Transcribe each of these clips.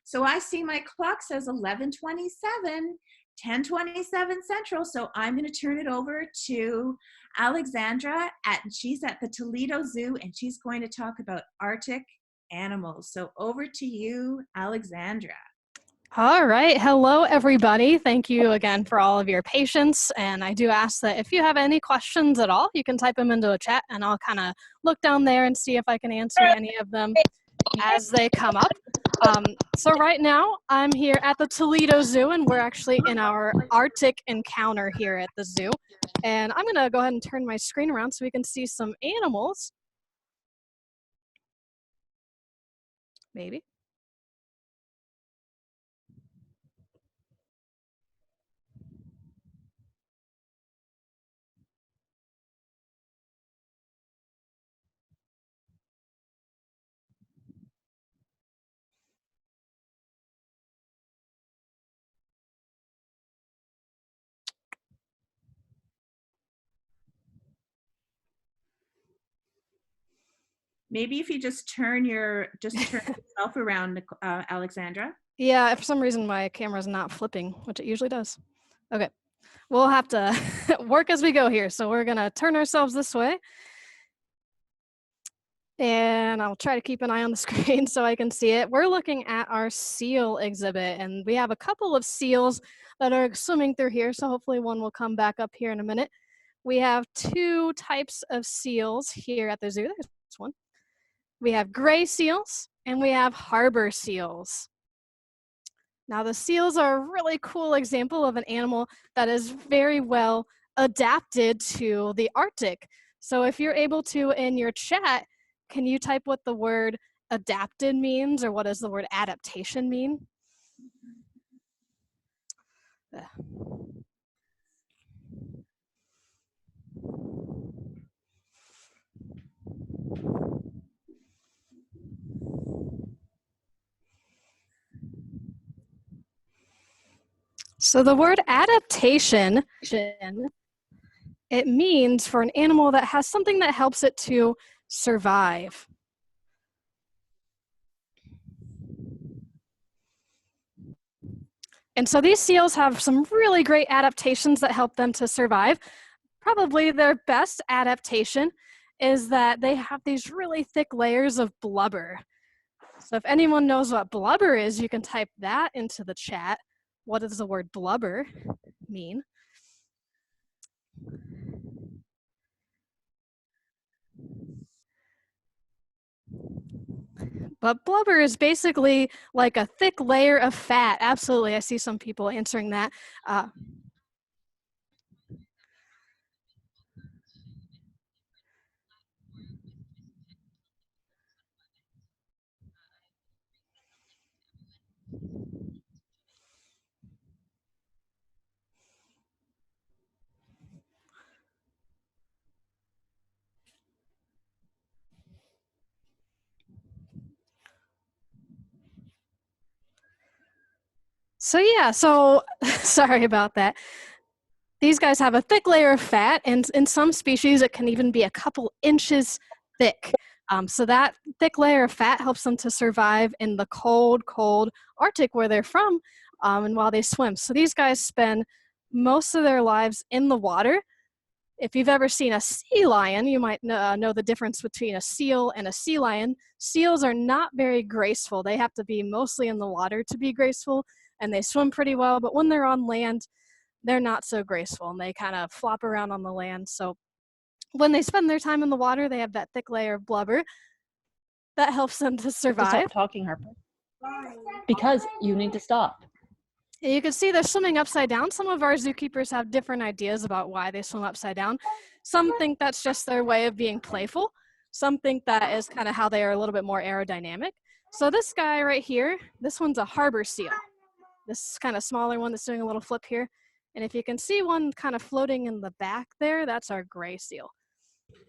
So I see my clock says 11:27, 10:27 Central. So I'm going to turn it over to Alexandra. She's at the Toledo Zoo, and she's going to talk about Arctic animals. So over to you, Alexandra. All right. Hello, everybody. Thank you again for all of your patience. And I do ask that if you have any questions at all, you can type them into a chat and I'll kind of look down there and see if I can answer any of them as they come up. So right now I'm here at the Toledo Zoo and we're actually in our Arctic encounter here at the zoo. And I'm going to go ahead and turn my screen around so we can see some animals. Maybe. Maybe if you just turn yourself around, Alexandra. Yeah, for some reason my camera's not flipping, which it usually does. Okay, we'll have to work as we go here. So we're gonna turn ourselves this way. And I'll try to keep an eye on the screen so I can see it. We're looking at our seal exhibit and we have a couple of seals that are swimming through here. So hopefully one will come back up here in a minute. We have two types of seals here at the zoo. There's one. We have gray seals and we have harbor seals. Now the seals are a really cool example of an animal that is very well adapted to the Arctic. So if you're able to, in your chat, can you type what the word adapted means or what does the word adaptation mean? So the word adaptation, it means for an animal that has something that helps it to survive. And so these seals have some really great adaptations that help them to survive. Probably their best adaptation is that they have these really thick layers of blubber. So if anyone knows what blubber is, you can type that into the chat. What does the word blubber mean? But blubber is basically like a thick layer of fat. Absolutely, I see some people answering that. So yeah, sorry about that. These guys have a thick layer of fat, and in some species, it can even be a couple inches thick. So that thick layer of fat helps them to survive in the cold, cold Arctic where they're from, and while they swim. So these guys spend most of their lives in the water. If you've ever seen a sea lion, you might know the difference between a seal and a sea lion. Seals are not very graceful. They have to be mostly in the water to be graceful, and they swim pretty well, but when they're on land, they're not so graceful and they kind of flop around on the land. So when they spend their time in the water, they have that thick layer of blubber that helps them to survive. Stop talking, Harper. Because you need to stop. You can see they're swimming upside down. Some of our zookeepers have different ideas about why they swim upside down. Some think that's just their way of being playful. Some think that is kind of how they are a little bit more aerodynamic. So this guy right here, this one's a harbor seal. This kind of smaller one that's doing a little flip here. And if you can see one kind of floating in the back there, that's our gray seal.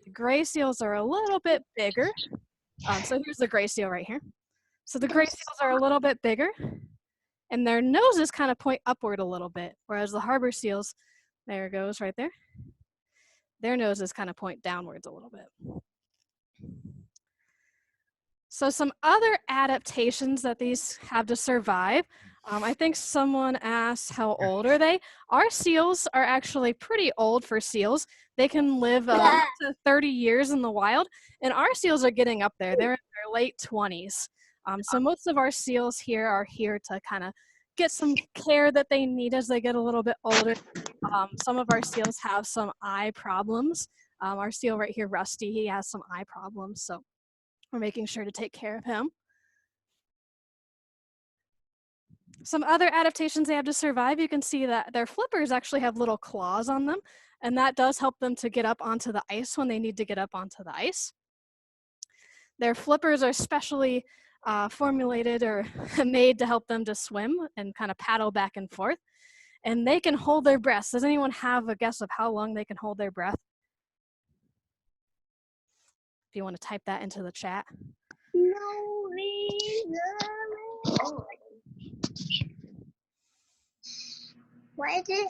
The gray seals are a little bit bigger. So here's the gray seal right here. So the gray seals are a little bit bigger and their noses kind of point upward a little bit, whereas the harbor seals, there it goes right there, their noses kind of point downwards a little bit. So some other adaptations that these have to survive. I think someone asked how old are they? Our seals are actually pretty old for seals. They can live up to 30 years in the wild, and our seals are getting up there. They're in their late 20s. So most of our seals here are here to kind of get some care that they need as they get a little bit older. Some of our seals have some eye problems. Our seal right here, Rusty, he has some eye problems, so we're making sure to take care of him. Some other adaptations they have to survive, you can see that their flippers actually have little claws on them, and that does help them to get up onto the ice when they need to get up onto the ice. Their flippers are specially formulated or made to help them to swim and kind of paddle back and forth. And they can hold their breath. Does anyone have a guess of how long they can hold their breath? If you want to type that into the chat. What is it?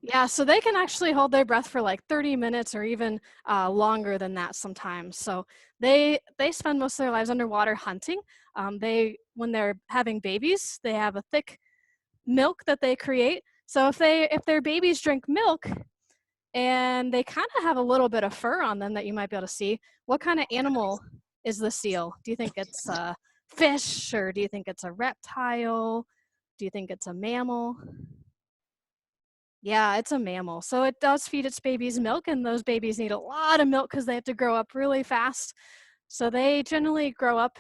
Yeah, so they can actually hold their breath for like 30 minutes or even longer than that sometimes. So they spend most of their lives underwater hunting. When they're having babies, they have a thick milk that they create. So if their babies drink milk and they kind of have a little bit of fur on them that you might be able to see, what kind of animal is the seal? Do you think it's a fish, or do you think it's a reptile? Do you think it's a mammal? Yeah, it's a mammal. So it does feed its babies milk, and those babies need a lot of milk because they have to grow up really fast. So they generally grow up,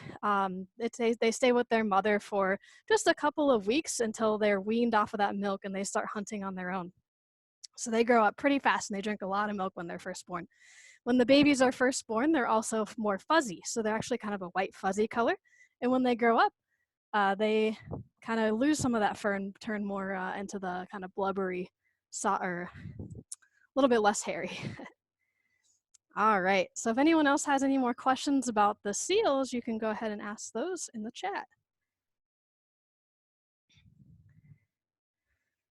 they stay with their mother for just a couple of weeks until they're weaned off of that milk and they start hunting on their own. So they grow up pretty fast and they drink a lot of milk when they're first born. When the babies are first born, they're also more fuzzy. So they're actually kind of a white fuzzy color. And when they grow up, they kind of lose some of that fur and turn more into the kind of blubbery, or a little bit less hairy. All right, so if anyone else has any more questions about the seals, you can go ahead and ask those in the chat.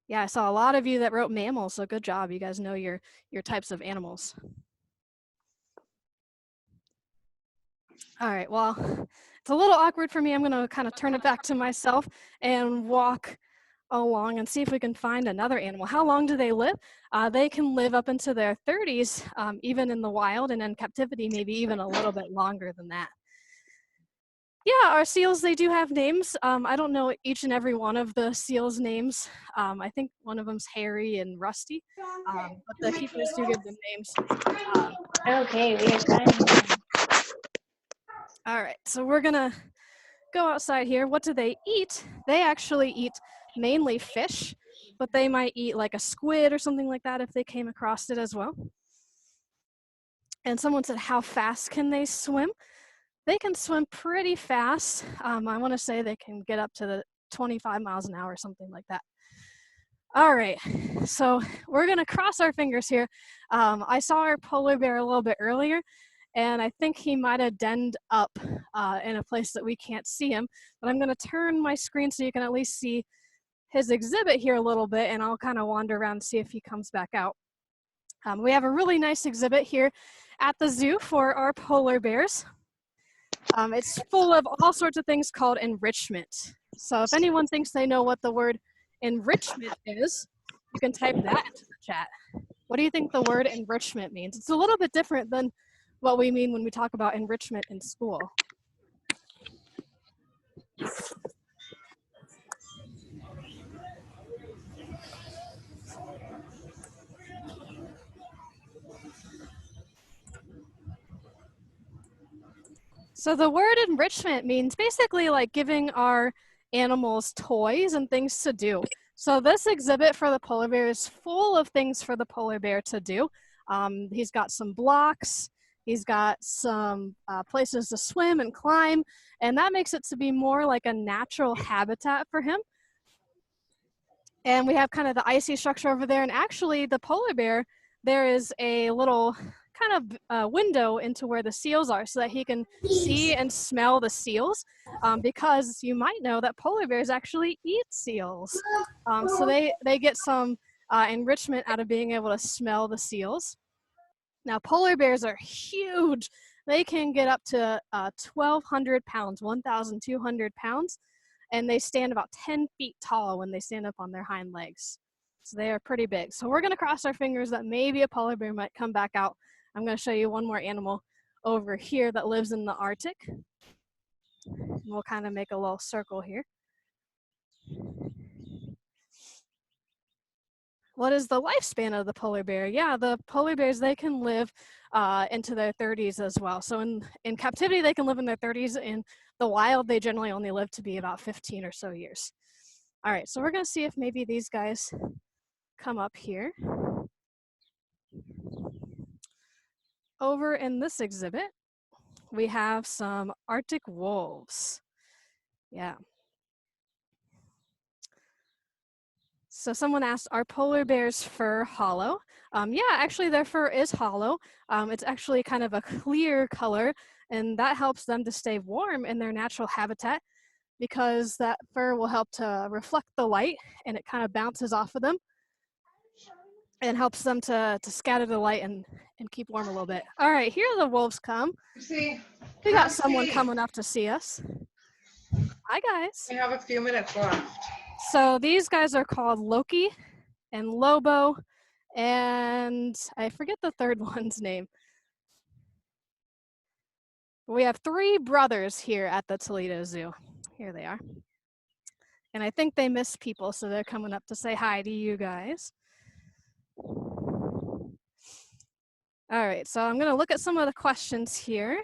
Yeah, I saw a lot of you that wrote mammals, so good job. You guys know your types of animals. All right, well, it's a little awkward for me. I'm gonna kind of turn it back to myself and walk along and see if we can find another animal. How long do they live? They can live up into their 30s, even in the wild, and in captivity, maybe even a little bit longer than that. Yeah, our seals, they do have names. I don't know each and every one of the seals' names. I think one of them's Harry and Rusty, but the keepers do give them names. Okay, we are fine. All right, so we're gonna go outside here. What do they eat? They actually eat mainly fish, but they might eat like a squid or something like that if they came across it as well. And someone said, how fast can they swim? They can swim pretty fast. I want to say they can get up to the 25 miles an hour or something like that. All right, so we're gonna cross our fingers here. I saw our polar bear a little bit earlier, and I think he might have denned up in a place that we can't see him, but I'm gonna turn my screen so you can at least see his exhibit here a little bit, and I'll kind of wander around and see if he comes back out. We have a really nice exhibit here at the zoo for our polar bears. It's full of all sorts of things called enrichment. So if anyone thinks they know what the word enrichment is, you can type that into the chat. What do you think the word enrichment means? It's a little bit different than what we mean when we talk about enrichment in school. So the word enrichment means basically like giving our animals toys and things to do. So this exhibit for the polar bear is full of things for the polar bear to do. He's got some blocks, he's got some places to swim and climb, and that makes it to be more like a natural habitat for him. And we have kind of the icy structure over there, and actually the polar bear, there is a little kind of window into where the seals are so that he can see and smell the seals, because you might know that polar bears actually eat seals. So they get some enrichment out of being able to smell the seals. Now polar bears are huge. they can get up to 1,200 pounds, 1,200 pounds, and they stand about 10 feet tall when they stand up on their hind legs. So they are pretty big. So we're gonna cross our fingers that maybe a polar bear might come back out. I'm gonna show you one more animal over here that lives in the Arctic. And we'll kind of make a little circle here. What is the lifespan of the polar bear? Yeah, the polar bears, they can live into their 30s as well. So in captivity, they can live in their 30s. In the wild, they generally only live to be about 15 or so years. All right, so we're gonna see if maybe these guys come up here. Over in this exhibit, we have some Arctic wolves. Yeah. So someone asked, are polar bears' fur hollow? Yeah, actually their fur is hollow. It's actually kind of a clear color, and that helps them to stay warm in their natural habitat because that fur will help to reflect the light, and it kind of bounces off of them and helps them to scatter the light and keep warm a little bit. All right, here the wolves come. See, We got someone coming up to see us. Hi, guys. we have a few minutes left. So these guys are called Loki and Lobo, and I forget the third one's name. We have 3 brothers here at the Toledo Zoo. Here they are. And I think they miss people, so they're coming up to say hi to you guys. All right, so I'm gonna look at some of the questions here.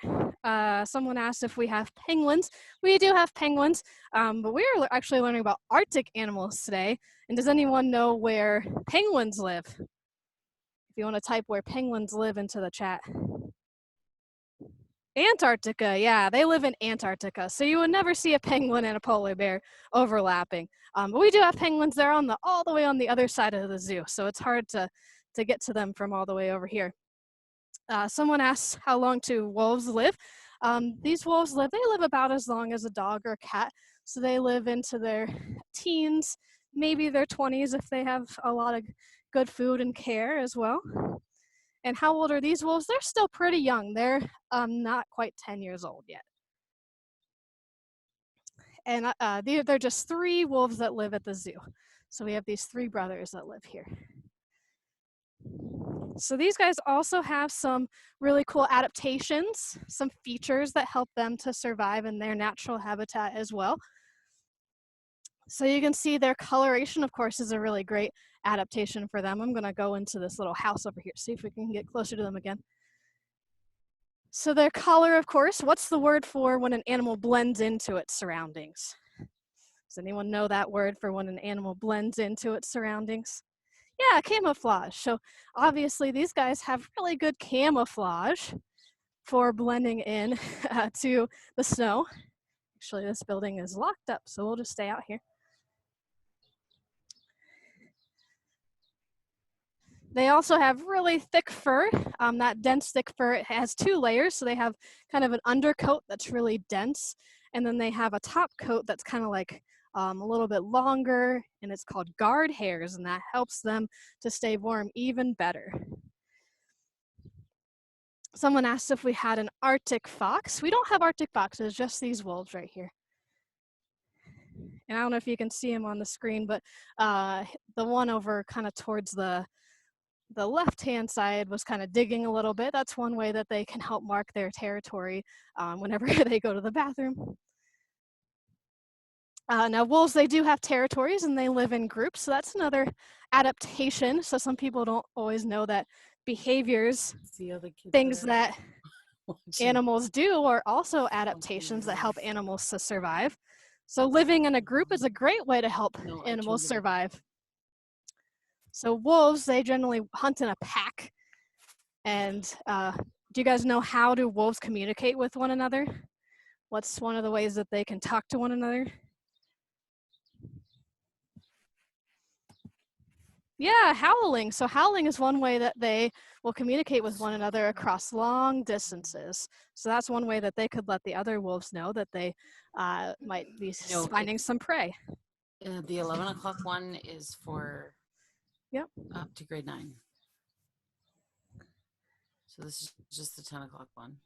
Someone asked if we have penguins. We do have penguins, but we are actually learning about Arctic animals today. And does anyone know where penguins live? If you wanna type where penguins live into the chat. Antarctica, yeah, they live in Antarctica. So you would never see a penguin and a polar bear overlapping. But we do have penguins. They're all the way on the other side of the zoo. So it's hard to get to them from all the way over here. Someone asked how long do wolves live? These wolves live about as long as a dog or a cat. So they live into their teens, maybe their 20s if they have a lot of good food and care as well. And how old are these wolves? They're still pretty young. They're not quite 10 years old yet. And they're just 3 wolves that live at the zoo. So we have these 3 brothers that live here. So these guys also have some really cool adaptations, some features that help them to survive in their natural habitat as well. So you can see their coloration, of course, is a really great adaptation for them. I'm gonna go into this little house over here, see if we can get closer to them again. So their color, of course, what's the word for when an animal blends into its surroundings? Does anyone know that word for when an animal blends into its surroundings? Yeah, camouflage. So obviously these guys have really good camouflage for blending in to the snow. Actually, this building is locked up, so we'll just stay out here. They also have really thick fur. That dense, thick fur, it has 2 layers. So they have kind of an undercoat that's really dense, and then they have a top coat that's kind of like a little bit longer, and it's called guard hairs, and that helps them to stay warm even better. Someone asked if we had an Arctic fox. We don't have Arctic foxes, just these wolves right here. And I don't know if you can see him on the screen, but the one over kind of towards the left-hand side was kind of digging a little bit. That's one way that they can help mark their territory whenever they go to the bathroom. Now wolves, they do have territories and they live in groups, so that's another adaptation. So some people don't always know that behaviors, things that animals do are also adaptations that help animals to survive. So living in a group is a great way to help animals survive. So wolves, they generally hunt in a pack. And do you guys know how do wolves communicate with one another? What's one of the ways that they can talk to one another? Yeah, howling. So howling is one way that they will communicate with one another across long distances. So that's one way that they could let the other wolves know that they might be finding some prey. The 11 o'clock one is for up to grade 9. So this is just the 10 o'clock one.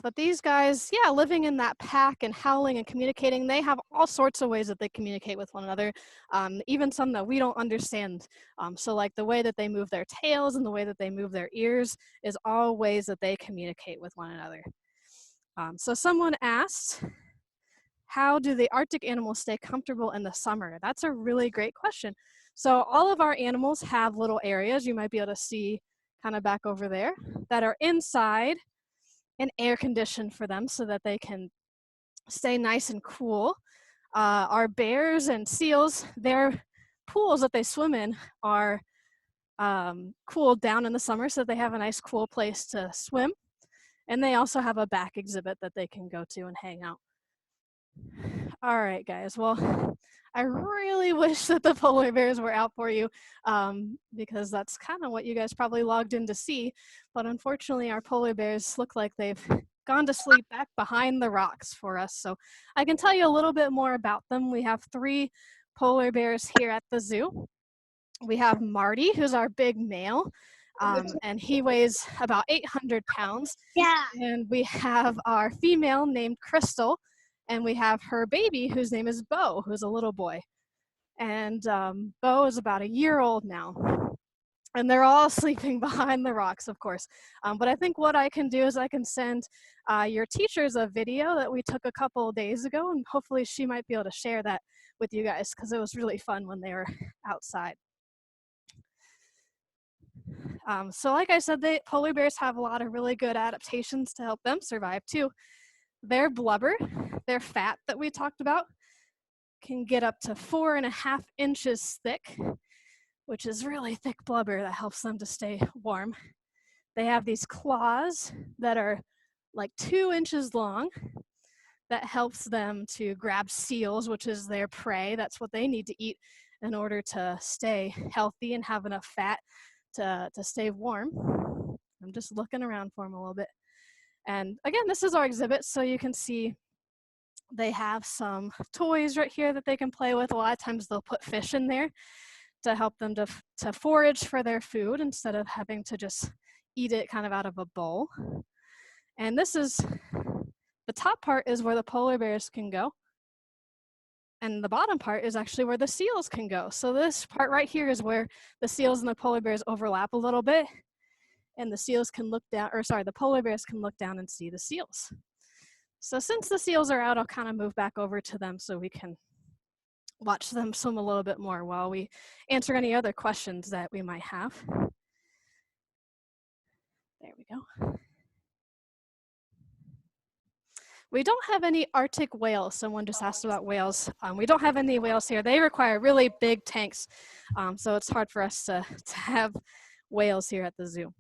But these guys, yeah, living in that pack and howling and communicating, they have all sorts of ways that they communicate with one another, even some that we don't understand. So like the way that they move their tails and the way that they move their ears is all ways that they communicate with one another. So someone asked, how do the Arctic animals stay comfortable in the summer? That's a really great question. So all of our animals have little areas, you might be able to see kind of back over there, that are inside and air conditioned for them so that they can stay nice and cool. Our bears and seals, their pools that they swim in are cooled down in the summer so they have a nice cool place to swim. And they also have a back exhibit that they can go to and hang out. All right, guys. Well, I really wish that the polar bears were out for you because that's kind of what you guys probably logged in to see. But unfortunately, our polar bears look like they've gone to sleep back behind the rocks for us. So I can tell you a little bit more about them. We have 3 polar bears here at the zoo. We have Marty, who's our big male, and he weighs about 800 pounds. Yeah. And we have our female named Crystal, and we have her baby whose name is Bo, who's a little boy. And Bo is about a year old now. And they're all sleeping behind the rocks, of course. But I think what I can do is I can send your teachers a video that we took a couple of days ago, and hopefully she might be able to share that with you guys because it was really fun when they were outside. So like I said, the polar bears have a lot of really good adaptations to help them survive too. Their blubber, their fat that we talked about, can get up to 4.5 inches thick, which is really thick blubber that helps them to stay warm. They have these claws that are like 2 inches long that helps them to grab seals, which is their prey. That's what they need to eat in order to stay healthy and have enough fat to stay warm. I'm just looking around for them a little bit. And again, this is our exhibit, so you can see they have some toys right here that they can play with. A lot of times they'll put fish in there to help them to forage for their food instead of having to just eat it kind of out of a bowl. And this is, the top part is where the polar bears can go. And the bottom part is actually where the seals can go. So this part right here is where the seals and the polar bears overlap a little bit. And the seals can look down, or sorry, the polar bears can look down and see the seals. So since the seals are out, I'll kind of move back over to them so we can watch them swim a little bit more while we answer any other questions that we might have. There we go. We don't have any Arctic whales. Someone just asked about whales. We don't have any whales here. They require really big tanks, so it's hard for us to have whales here at the zoo.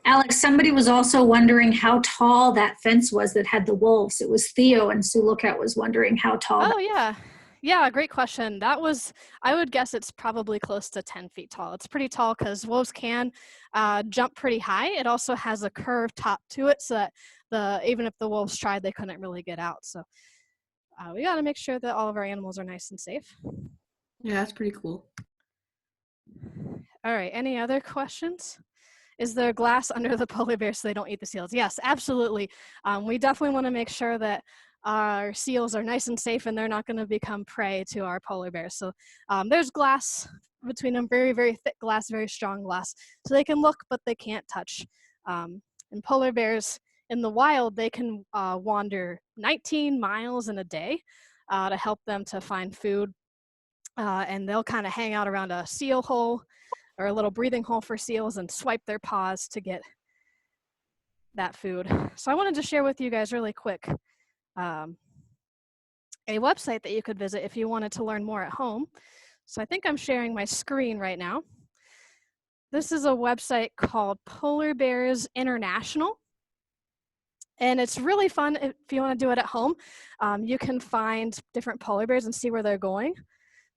Alex, somebody was also wondering how tall that fence was that had the wolves. It was Theo, and Sue Lookout was wondering how tall. Oh, yeah. Yeah, great question. That was, I would guess it's probably close to 10 feet tall. It's pretty tall because wolves can jump pretty high. It also has a curved top to it so that even if the wolves tried, they couldn't really get out. So we got to make sure that all of our animals are nice and safe. Yeah, that's pretty cool. All right, any other questions? Is there glass under the polar bears so they don't eat the seals? Yes, absolutely. We definitely want to make sure that our seals are nice and safe and they're not going to become prey to our polar bears. So there's glass between them, very, very thick glass, very strong glass. So they can look, but they can't touch. And polar bears in the wild, they can wander 19 miles in a day to help them to find food. And they'll kind of hang out around a seal hole or a little breathing hole for seals and swipe their paws to get that food. So I wanted to share with you guys really quick a website that you could visit if you wanted to learn more at home. So I think I'm sharing my screen right now. This is a website called Polar Bears International. And it's really fun if you want to do it at home. You can find different polar bears and see where they're going.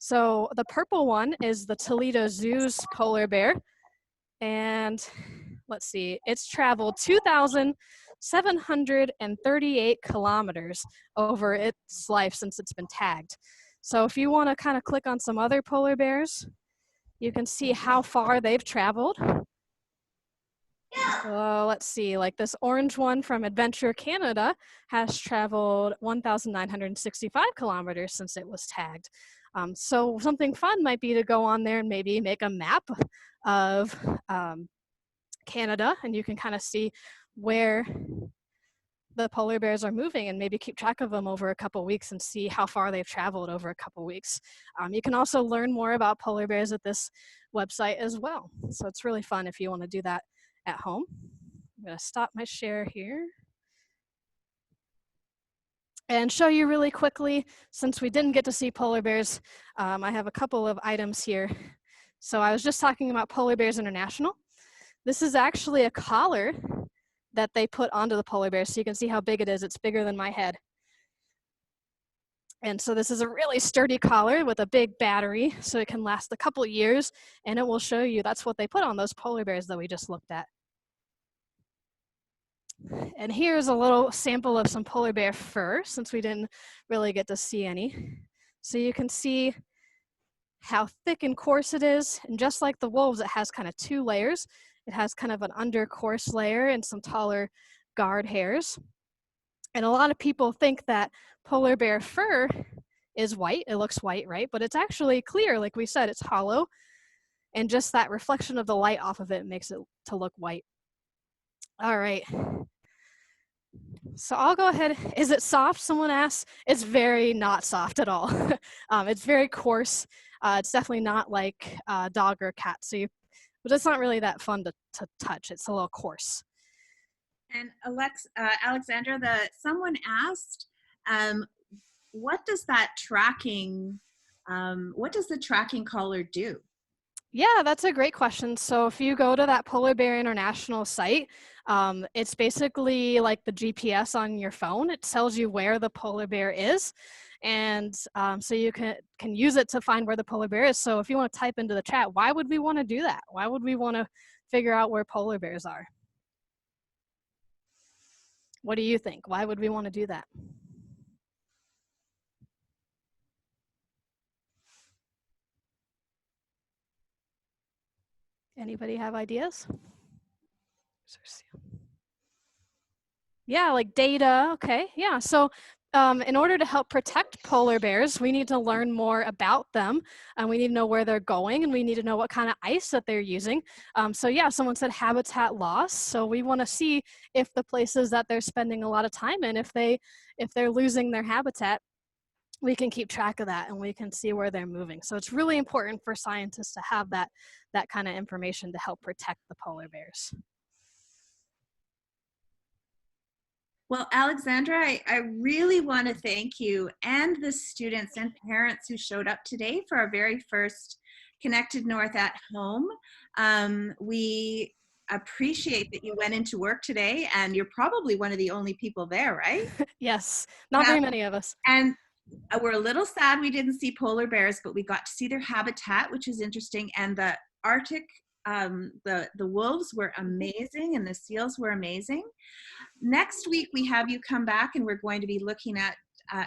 So the purple one is the Toledo Zoo's polar bear. And let's see, it's traveled 2,738 kilometers over its life since it's been tagged. So if you want to kind of click on some other polar bears, you can see how far they've traveled. So let's see, like this orange one from Adventure Canada has traveled 1,965 kilometers since it was tagged. So something fun might be to go on there and maybe make a map of Canada, and you can kind of see where the polar bears are moving and maybe keep track of them over a couple weeks and see how far they've traveled over a couple weeks. You can also learn more about polar bears at this website as well. So it's really fun if you want to do that at home. I'm going to stop my share here and show you really quickly, since we didn't get to see polar bears, I have a couple of items here. So I was just talking about Polar Bears International. This is actually a collar that they put onto the polar bear, so you can see how big it is. It's bigger than my head. And so this is a really sturdy collar with a big battery, so it can last a couple of years, and it will show you that's what they put on those polar bears that we just looked at. And here's a little sample of some polar bear fur, since we didn't really get to see any. So you can see how thick and coarse it is, and just like the wolves, it has kind of two layers. It has kind of an under coarse layer and some taller guard hairs. And a lot of people think that polar bear fur is white. It looks white, right? But it's actually clear. Like we said, it's hollow. And just that reflection of the light off of it makes it to look white. All right. So I'll go ahead. Is it soft? Someone asked. It's very not soft at all. It's very coarse. It's definitely not like dog or cat. But it's not really that fun to touch. It's a little coarse. And Alexandra, someone asked, what does the tracking collar do? Yeah, that's a great question. So if you go to that Polar Bear International site, it's basically like the GPS on your phone. It tells you where the polar bear is. And so you can use it to find where the polar bear is. So if you want to type into the chat, why would we want to do that? Why would we want to figure out where polar bears are? What do you think? Why would we want to do that? Anybody have ideas? Yeah, like data. Okay, yeah. So in order to help protect polar bears, we need to learn more about them, and we need to know where they're going, and we need to know what kind of ice that they're using. So yeah, someone said habitat loss. So we want to see if the places that they're spending a lot of time in, if they're losing their habitat, we can keep track of that and we can see where they're moving. So it's really important for scientists to have that kind of information to help protect the polar bears. Well, Alexandra, I really want to thank you and the students and parents who showed up today for our very first Connected North at Home. We appreciate that you went into work today, and you're probably one of the only people there, right? Yes, not very many of us. And we're a little sad we didn't see polar bears, but we got to see their habitat, which is interesting. And the Arctic, the wolves were amazing, and the seals were amazing. Next week, we have you come back, and we're going to be looking at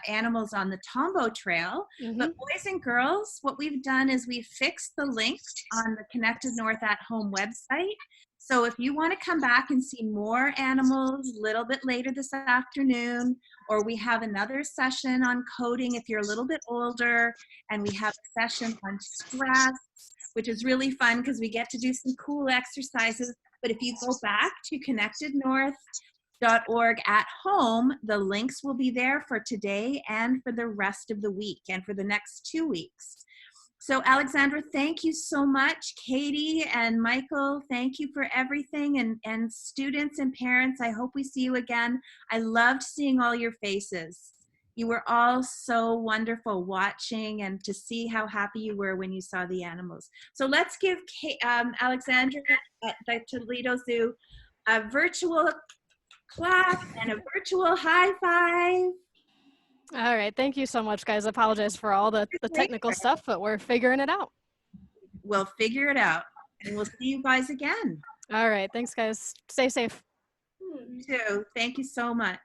animals on the Tombo Trail. Mm-hmm. But boys and girls, what we've done is we've fixed the links on the Connected North at Home website. So if you want to come back and see more animals a little bit later this afternoon, or we have another session on coding if you're a little bit older, and we have a session on stress, which is really fun because we get to do some cool exercises. But if you go back to connectednorth.org at home, the links will be there for today and for the rest of the week and for the next 2 weeks. So Alexandra, thank you so much. Katie and Michael, thank you for everything. And students and parents, I hope we see you again. I loved seeing all your faces. You were all so wonderful watching, and to see how happy you were when you saw the animals. So let's give Alexandra at the Toledo Zoo a virtual clap and a virtual high five. All right, thank you so much, guys. I apologize for all the technical stuff, but we're figuring it out. We'll figure it out, and we'll see you guys again. All right, thanks, guys. Stay safe. You too. Thank you so much.